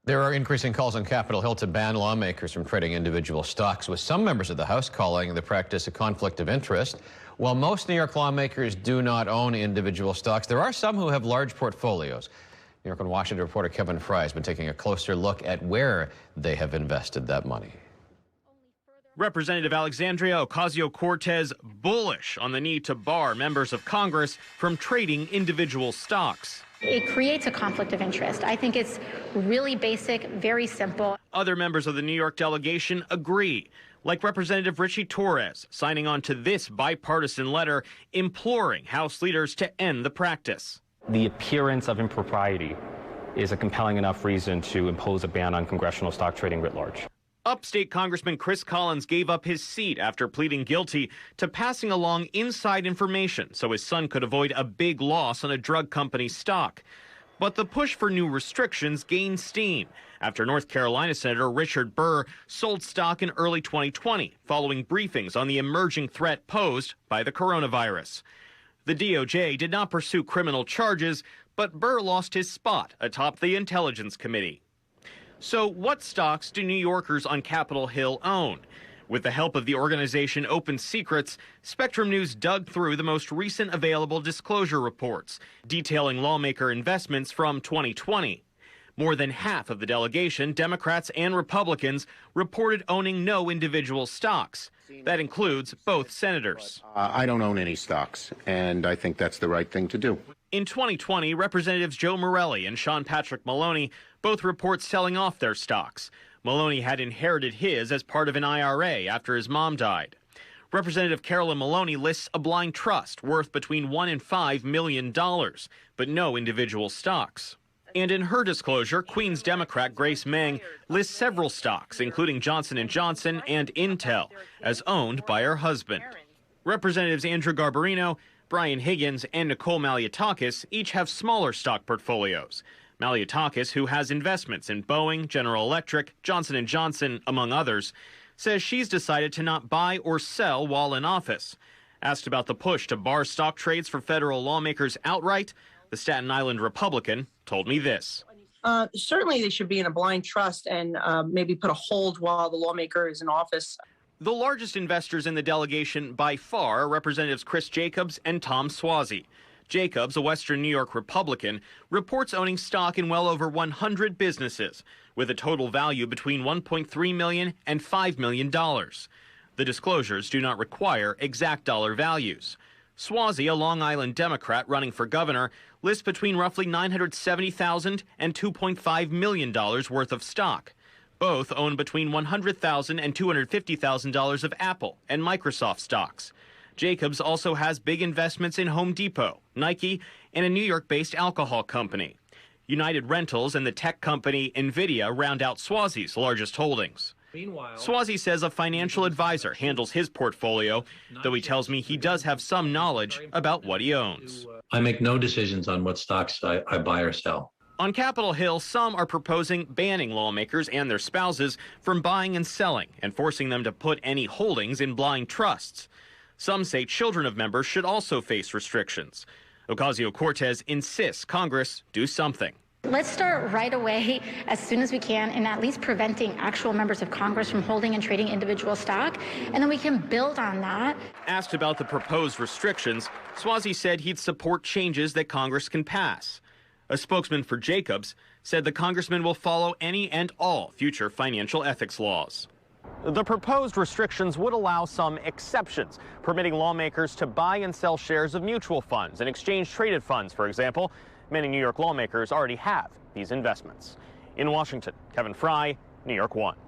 There are increasing calls on Capitol Hill to ban lawmakers from trading individual stocks, with some members of the House calling the practice a conflict of interest. While most New York lawmakers do not own individual stocks, there are some who have large portfolios. New York and Washington reporter Kevin Frey has been taking a closer look at where they have invested that money. Representative Alexandria Ocasio-Cortez bullish on the need to bar members of Congress from trading individual stocks. It creates a conflict of interest. I think it's really basic, very simple. Other members of the New York delegation agree, like Representative Richie Torres, signing on to this bipartisan letter imploring House leaders to end the practice. The appearance of impropriety is a compelling enough reason to impose a ban on congressional stock trading writ large. Upstate Congressman Chris Collins gave up his seat after pleading guilty to passing along inside information so his son could avoid a big loss on a drug company's stock. But the push for new restrictions gained steam after North Carolina Senator Richard Burr sold stock in early 2020 following briefings on the emerging threat posed by the coronavirus. The DOJ did not pursue criminal charges, but Burr lost his spot atop the Intelligence Committee. So what stocks do New Yorkers on Capitol Hill own? With the help of the organization Open Secrets, Spectrum News dug through the most recent available disclosure reports, detailing lawmaker investments from 2020. More than half of the delegation, Democrats and Republicans, reported owning no individual stocks. That includes both senators. I don't own any stocks, and I think that's the right thing to do. In 2020, Representatives Joe Morelli and Sean Patrick Maloney both report selling off their stocks. Maloney had inherited his as part of an IRA after his mom died. Representative Carolyn Maloney lists a blind trust worth between $1 and $5 million, but no individual stocks. And in her disclosure, Queens Democrat Grace Meng lists several stocks, including Johnson & Johnson and Intel, as owned by her husband. Representatives Andrew Garbarino, Brian Higgins, and Nicole Malliotakis each have smaller stock portfolios. Malliotakis, who has investments in Boeing, General Electric, Johnson & Johnson, among others, says she's decided to not buy or sell while in office. Asked about the push to bar stock trades for federal lawmakers outright, the Staten Island Republican told me this. Certainly they should be in a blind trust and maybe put a hold while the lawmaker is in office. The largest investors in the delegation by far are Representatives Chris Jacobs and Tom Suozzi. Jacobs, a Western New York Republican, reports owning stock in well over 100 businesses, with a total value between $1.3 million and $5 million. The disclosures do not require exact dollar values. Suozzi, a Long Island Democrat running for governor, lists between roughly $970,000 and $2.5 million worth of stock. Both own between $100,000 and $250,000 of Apple and Microsoft stocks. Jacobs also has big investments in Home Depot, Nike, and a New York-based alcohol company. United Rentals and the tech company NVIDIA round out Suozzi's largest holdings. Meanwhile, Suozzi says a financial advisor handles his portfolio, though he tells me he does have some knowledge about what he owns. I make no decisions on what stocks I buy or sell. On Capitol Hill, some are proposing banning lawmakers and their spouses from buying and selling and forcing them to put any holdings in blind trusts. Some say children of members should also face restrictions. Ocasio-Cortez insists Congress do something. Let's start right away, as soon as we can, in at least preventing actual members of Congress from holding and trading individual stock, and then we can build on that. Asked about the proposed restrictions, Suozzi said he'd support changes that Congress can pass. A spokesman for Jacobs said the congressman will follow any and all future financial ethics laws. The proposed restrictions would allow some exceptions, permitting lawmakers to buy and sell shares of mutual funds and exchange-traded funds, for example. Many New York lawmakers already have these investments. In Washington, Kevin Frey, New York 1.